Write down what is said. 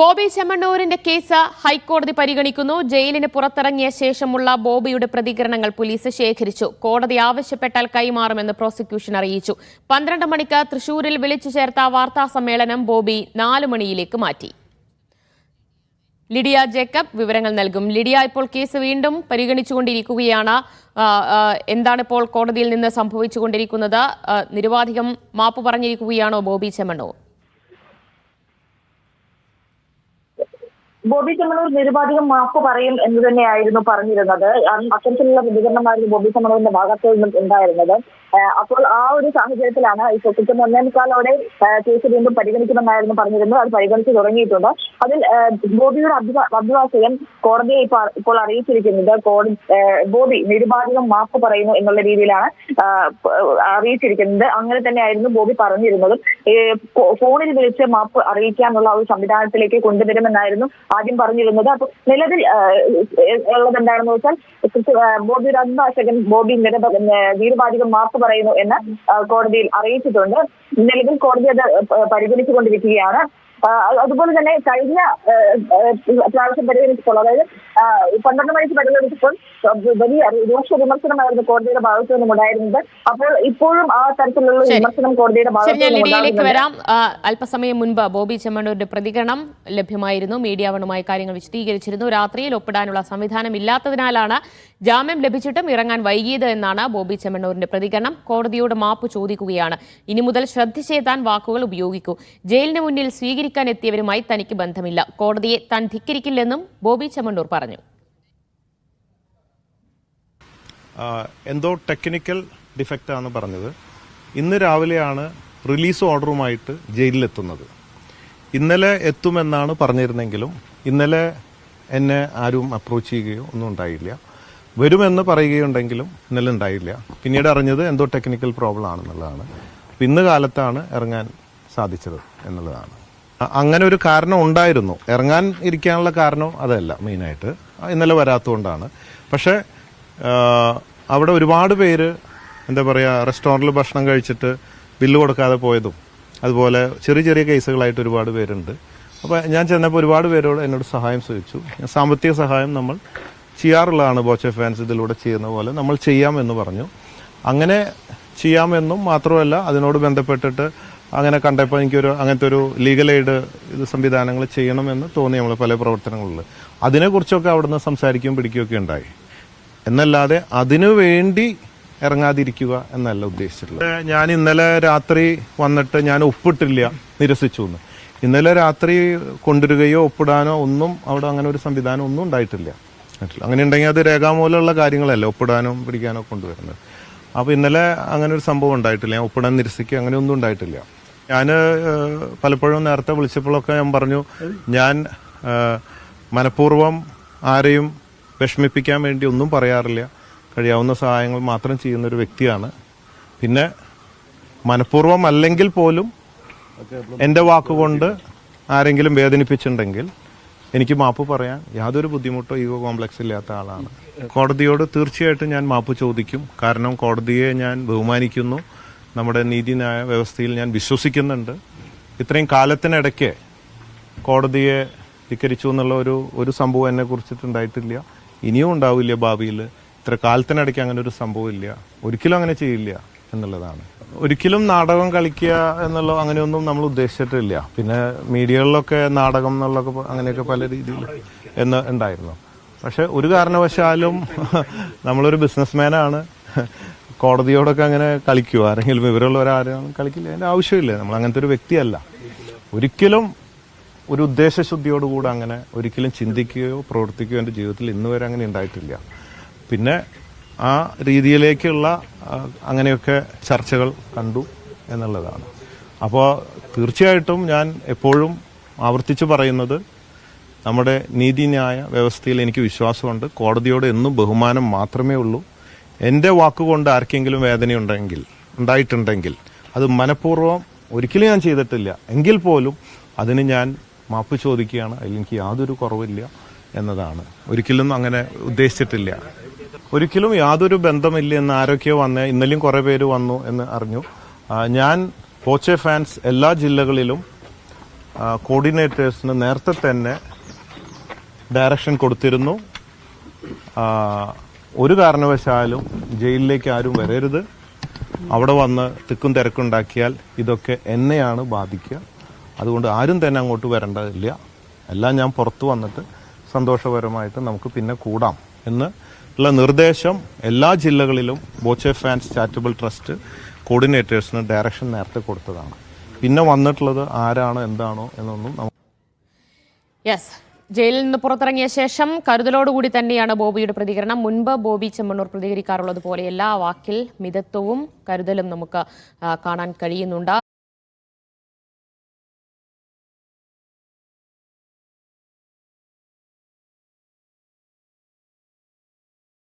Bobby ചെമ്മണ്ണൂരിന്റെ case ഹൈക്കോടതി പരിഗണിക്കുന്നു. ജയിലിന് പുറത്തിറങ്ങിയ ശേഷമുള്ള ബോബിയുടെ പ്രതികരണങ്ങൾ പോലീസ് ശേഖരിച്ചു. കോടതി ആവശ്യപ്പെട്ടാൽ കൈമാറുമെന്ന് പ്രോസിക്യൂഷൻ അറിയിച്ചു. 12 മണിക്ക് തൃശൂരിൽ വിളിച്ചു ചേർത്ത വാർത്താ സമ്മേളനം ബോബി 4 മണിയിലേക്ക് മാറ്റി. ലിഡിയ ജേക്കബ് വിവരങ്ങൾ നൽകും. ലിഡിയ, ഇപ്പോൾ കേസ് വീണ്ടും പരിഗണിച്ചുകൊണ്ടിരിക്കുകയാണ്. എന്താണിപ്പോൾ കോടതിയിൽ നിന്ന് സംഭവിച്ചുകൊണ്ടിരിക്കുന്നത്? നിരുപാധികം മാപ്പ് പറഞ്ഞിരിക്കുകയാണോ ബോബി ചെമ്മണ്ണൂർ? ബോബി ചെമ്മണ്ണൂർ നിരുപാധികം മാപ്പ് പറയും എന്ന് തന്നെയായിരുന്നു പറഞ്ഞിരുന്നത്. അത്തരത്തിലുള്ള പ്രതികരണമായിരുന്നു ബോബി ചെമ്മണ്ണൂരിന്റെ ഭാഗത്തു നിന്നും ഉണ്ടായിരുന്നത്. അപ്പോൾ ആ ഒരു സാഹചര്യത്തിലാണ് ഈ കുറ്റം 1:15 കേസ് വീണ്ടും പരിഗണിക്കുമെന്നായിരുന്നു പറഞ്ഞിരുന്നത്. അത് പരിഗണിച്ചു തുടങ്ങിയിട്ടുണ്ട്. അതിൽ ബോബിയുടെ അഭിഭാഷകൻ കോടതിയെ ഇപ്പോൾ അറിയിച്ചിരിക്കുന്നത് ബോബി നിരുപാധികം മാപ്പ് പറയുന്നു എന്നുള്ള രീതിയിലാണ് അറിയിച്ചിരിക്കുന്നത്. അങ്ങനെ തന്നെയായിരുന്നു ബോബി പറഞ്ഞിരുന്നതും. ഫോണിൽ വിളിച്ച് മാപ്പ് അറിയിക്കാനുള്ള ഒരു സംവിധാനത്തിലേക്ക് കൊണ്ടുവരുമെന്നായിരുന്നു ആദ്യം പറഞ്ഞിരുന്നത്. അപ്പൊ നിലവിൽ ഉള്ളത് എന്താണെന്ന് വെച്ചാൽ ബോബിയുടെ അഭിഭാഷകൻ ബോബി നിരുപാധികം മാപ്പ് പറയുന്നു എന്ന് കോടതിയിൽ അറിയിച്ചിട്ടുണ്ട്. നിലവിൽ കോടതി അത് പരിഗണിച്ചുകൊണ്ടിരിക്കുകയാണ്. അതുപോലെ തന്നെ കഴിഞ്ഞ പ്രാവശ്യം പരിഗണിച്ചപ്പോൾ, അതായത് 12 മണിക്ക് പരിഗണിച്ചപ്പോൾ വലിയ രൂക്ഷ വിമർശനമായിരുന്നു കോടതിയുടെ ഭാഗത്തു നിന്നും ഉണ്ടായിരുന്നത്. അപ്പോൾ ഇപ്പോഴും ആ തരത്തിലുള്ള വിമർശനം കോടതിയുടെ ഭാഗത്തു നിന്നും വരാം. അല്പസമയം മുൻപ് ബോബി ചെമ്മണ്ണൂരിന്റെ പ്രതികരണം ലഭ്യമായിരുന്നു. മീഡിയ വണ്ണുമായി കാര്യങ്ങൾ വിശദീകരിച്ചിരുന്നു. രാത്രിയിൽ ഒപ്പിടാനുള്ള സംവിധാനം ഇല്ലാത്തതിനാലാണ് ജാമ്യം ലഭിച്ചിട്ടും ഇറങ്ങാൻ വൈകിയത് എന്നാണ് ബോബി ചെമ്മണ്ണൂരിന്റെ പ്രതികരണം. കോടതിയോട് മാപ്പ് ചോദിക്കുകയാണ്. ഇനി മുതൽ ശ്രദ്ധിച്ചെത്താൻ വാക്കുകൾ ഉപയോഗിക്കൂ. ജയിലിന് മുന്നിൽ സ്വീകരിക്കാൻ എത്തിയവരുമായി തനിക്ക് ബന്ധമില്ല. കോടതിയെ താൻ ധിക്കരിക്കില്ലെന്നും ബോബി ചെമ്മണ്ണൂർ പറഞ്ഞു. എന്തോ ടെക്നിക്കൽ ഡിഫക്റ്റ് ആണ് പറഞ്ഞത്. ഇന്ന് രാവിലെയാണ് റിലീസ് ഓർഡറുമായിട്ട് ജയിലിലെത്തുന്നത്. ഇന്നലെ എത്തുമെന്നാണ് പറഞ്ഞിരുന്നെങ്കിലും ഇന്നലെ എന്നെ ആരും അപ്രോച്ച് ചെയ്യുകയോ ഒന്നും ഉണ്ടായില്ല. വരുമെന്ന് പറയുകയുണ്ടെങ്കിലും ഇന്നലെ ഉണ്ടായില്ല. പിന്നീട് അറിഞ്ഞത് എന്തോ ടെക്നിക്കൽ പ്രോബ്ലം ആണെന്നുള്ളതാണ്. ഇന്ന് കാലത്താണ് ഇറങ്ങാൻ സാധിച്ചത് എന്നുള്ളതാണ്. അങ്ങനെ ഒരു കാരണം ഉണ്ടായിരുന്നു. ഇറങ്ങാൻ ഇരിക്കാനുള്ള കാരണം അതല്ല മെയിനായിട്ട്, ഇന്നലെ വരാത്തതുകൊണ്ടാണ്. പക്ഷേ അവിടെ ഒരുപാട് പേര് എന്താ പറയുക, റെസ്റ്റോറൻറ്റിൽ ഭക്ഷണം കഴിച്ചിട്ട് ബില്ല് കൊടുക്കാതെ പോയതും അതുപോലെ ചെറിയ ചെറിയ കേസുകളായിട്ട് ഒരുപാട് പേരുണ്ട്. അപ്പോൾ ഞാൻ ചെന്നപ്പോൾ ഒരുപാട് പേരോട് എന്നോട് സഹായം ചോദിച്ചു. സാമ്പത്തിക സഹായം നമ്മൾ ചെയ്യാറുള്ളതാണ്. ബോച്ചെ ഫാൻസ് ഇതിലൂടെ ചെയ്യുന്ന പോലെ നമ്മൾ ചെയ്യാമെന്ന് പറഞ്ഞു. അങ്ങനെ ചെയ്യാമെന്നും മാത്രമല്ല, അതിനോട് ബന്ധപ്പെട്ടിട്ട് അങ്ങനെ കണ്ടപ്പോൾ എനിക്കൊരു അങ്ങനത്തെ ഒരു ലീഗൽ എയ്ഡ് സംവിധാനങ്ങൾ ചെയ്യണമെന്ന് തോന്നി. നമ്മൾ പല പ്രവർത്തനങ്ങളിൽ അതിനെക്കുറിച്ചൊക്കെ അവിടുന്ന് സംസാരിക്കുകയും പിടിക്കുകയൊക്കെ ഉണ്ടായി. എന്നല്ലാതെ അതിനു വേണ്ടി ഇറങ്ങാതിരിക്കുക എന്നല്ല ഉദ്ദേശിച്ചിട്ടുള്ളത്. ഞാൻ ഇന്നലെ രാത്രി വന്നിട്ട് ഞാൻ ഒപ്പിട്ടില്ല, നിരസിച്ചു എന്ന്. ഇന്നലെ രാത്രി കൊണ്ടുവരികയോ ഒപ്പിടാനോ ഒന്നും അവിടെ അങ്ങനെ ഒരു സംവിധാനം ഒന്നും ഉണ്ടായിട്ടില്ല. അങ്ങനെ ഉണ്ടെങ്കിൽ അത് രേഖാമൂലമുള്ള കാര്യങ്ങളല്ല ഒപ്പിടാനോ പിടിക്കാനോ കൊണ്ടുവരുന്നത്. അപ്പോൾ ഇന്നലെ അങ്ങനെ ഒരു സംഭവം ഉണ്ടായിട്ടില്ല. ഞാൻ ഒപ്പിടാൻ നിരസിക്കുക അങ്ങനെ ഒന്നും ഉണ്ടായിട്ടില്ല. ഞാൻ പലപ്പോഴും നേരത്തെ വിളിച്ചപ്പോഴൊക്കെ ഞാൻ പറഞ്ഞു, ഞാൻ മനഃപൂർവ്വം ആരെയും വിഷമിപ്പിക്കാൻ വേണ്ടി ഒന്നും പറയാറില്ല. കഴിയാവുന്ന സഹായങ്ങൾ മാത്രം ചെയ്യുന്നൊരു വ്യക്തിയാണ്. പിന്നെ മനഃപൂർവ്വം അല്ലെങ്കിൽ പോലും എൻ്റെ വാക്കുകൊണ്ട് ആരെങ്കിലും വേദനിപ്പിച്ചിട്ടുണ്ടെങ്കിൽ എനിക്ക് മാപ്പ് പറയാൻ യാതൊരു ബുദ്ധിമുട്ടോ ഈഗോ കോംപ്ലക്സ് ഇല്ലാത്ത ആളാണ്. കോടതിയോട് തീർച്ചയായിട്ടും ഞാൻ മാപ്പ് ചോദിക്കും. കാരണം കോടതിയെ ഞാൻ ബഹുമാനിക്കുന്നു. നമ്മുടെ നീതിന്യായ വ്യവസ്ഥയിൽ ഞാൻ വിശ്വസിക്കുന്നുണ്ട്. ഇത്രയും കാലത്തിനിടയ്ക്ക് കോടതിയെ ധിക്കരിച്ചു എന്നുള്ള ഒരു സംഭവം എന്നെ കുറിച്ചിട്ടുണ്ടായിട്ടില്ല. ഇനിയും ഉണ്ടാവില്ല ഭാവിയിൽ. ഇത്ര കാലത്തിനിടയ്ക്ക് അങ്ങനെ ഒരു സംഭവം ഇല്ല. ഒരിക്കലും അങ്ങനെ ചെയ്യില്ല എന്നുള്ളതാണ്. ഒരിക്കലും നാടകം കളിക്കുക എന്നുള്ള അങ്ങനെയൊന്നും നമ്മൾ ഉദ്ദേശിച്ചിട്ടില്ല. പിന്നെ മീഡിയകളിലൊക്കെ നാടകം എന്നുള്ളൊക്കെ അങ്ങനെയൊക്കെ പല രീതിയിൽ എന്ന് ഉണ്ടായിരുന്നു. പക്ഷെ ഒരു കാരണവശാലും നമ്മളൊരു ബിസിനസ്മാനാണ്. കോടതിയോടൊക്കെ അങ്ങനെ കളിക്കുമോ? ആരെങ്കിലും വിവരമുള്ളവരാരും കളിക്കില്ല. അതിൻ്റെ ആവശ്യമില്ല. നമ്മൾ അങ്ങനത്തെ ഒരു വ്യക്തിയല്ല. ഒരിക്കലും ഒരു ഉദ്ദേശശുദ്ധിയോടുകൂടെ അങ്ങനെ ഒരിക്കലും ചിന്തിക്കുകയോ പ്രവർത്തിക്കുകയോ എൻ്റെ ജീവിതത്തിൽ ഇന്ന് വരെ അങ്ങനെ ഉണ്ടായിട്ടില്ല. പിന്നെ ആ രീതിയിലേക്കുള്ള അങ്ങനെയൊക്കെ ചർച്ചകൾ കണ്ടു എന്നുള്ളതാണ്. അപ്പോൾ തീർച്ചയായിട്ടും ഞാൻ എപ്പോഴും ആവർത്തിച്ച് പറയുന്നത്, നമ്മുടെ നീതിന്യായ വ്യവസ്ഥയിൽ എനിക്ക് വിശ്വാസമുണ്ട്. കോടതിയോട് എന്നും ബഹുമാനം മാത്രമേ ഉള്ളൂ. എൻ്റെ വാക്കുകൊണ്ട് ആർക്കെങ്കിലും വേദന ഉണ്ടായിട്ടുണ്ടെങ്കിൽ അത് മനഃപൂർവ്വം ഒരിക്കലും ഞാൻ ചെയ്തിട്ടില്ല. എങ്കിൽ പോലും അതിന് ഞാൻ മാപ്പ് ചോദിക്കുകയാണ്. അതിൽ എനിക്ക് യാതൊരു കുറവില്ല എന്നതാണ്. ഒരിക്കലും അങ്ങനെ ഉദ്ദേശിച്ചിട്ടില്ല. ഒരിക്കലും യാതൊരു ബന്ധമില്ല എന്ന് ആരൊക്കെയോ വന്നേ. ഇന്നലെയും കുറേ പേര് വന്നു എന്ന് അറിഞ്ഞു. ഞാൻ ബോച്ചെ ഫാൻസ് എല്ലാ ജില്ലകളിലും കോർഡിനേറ്റേഴ്സിന് നേരത്തെ തന്നെ ഡയറക്ഷൻ കൊടുത്തിരുന്നു. ഒരു കാരണവശാലും ജയിലിലേക്ക് ആരും വരരുത്, അവിടെ വന്ന് തിക്കും തിരക്കുണ്ടാക്കിയാൽ ഇതൊക്കെ എന്നെയാണ് ബാധിക്കുക, അതുകൊണ്ട് ആരും തന്നെ അങ്ങോട്ട് വരേണ്ടതില്ല, എല്ലാം ഞാൻ പുറത്തു വന്നിട്ട് സന്തോഷപരമായിട്ട് നമുക്ക് പിന്നെ കൂടാം എന്ന് ഉള്ള നിർദ്ദേശം എല്ലാ ജില്ലകളിലും ബോച്ചെ ഫാൻസ് ചാരിറ്റബിൾ ട്രസ്റ്റ് കോർഡിനേറ്റേഴ്സിന് ഡയറക്ഷൻ നേരത്തെ കൊടുത്തതാണ്. പിന്നെ വന്നിട്ടുള്ളത് ആരാണ് എന്താണോ എന്നൊന്നും യെസ്, ജയിലിൽ നിന്ന് പുറത്തിറങ്ങിയ ശേഷം കരുതലോടുകൂടി തന്നെയാണ് ബോബിയുടെ പ്രതികരണം. മുൻപ് ബോബി ചെമ്മണ്ണൂർ പ്രതികരിക്കാറുള്ളത് പോലെയല്ല, വാക്കിൽ മിതത്വവും കരുതലും നമുക്ക് കാണാൻ കഴിയുന്നുണ്ട്.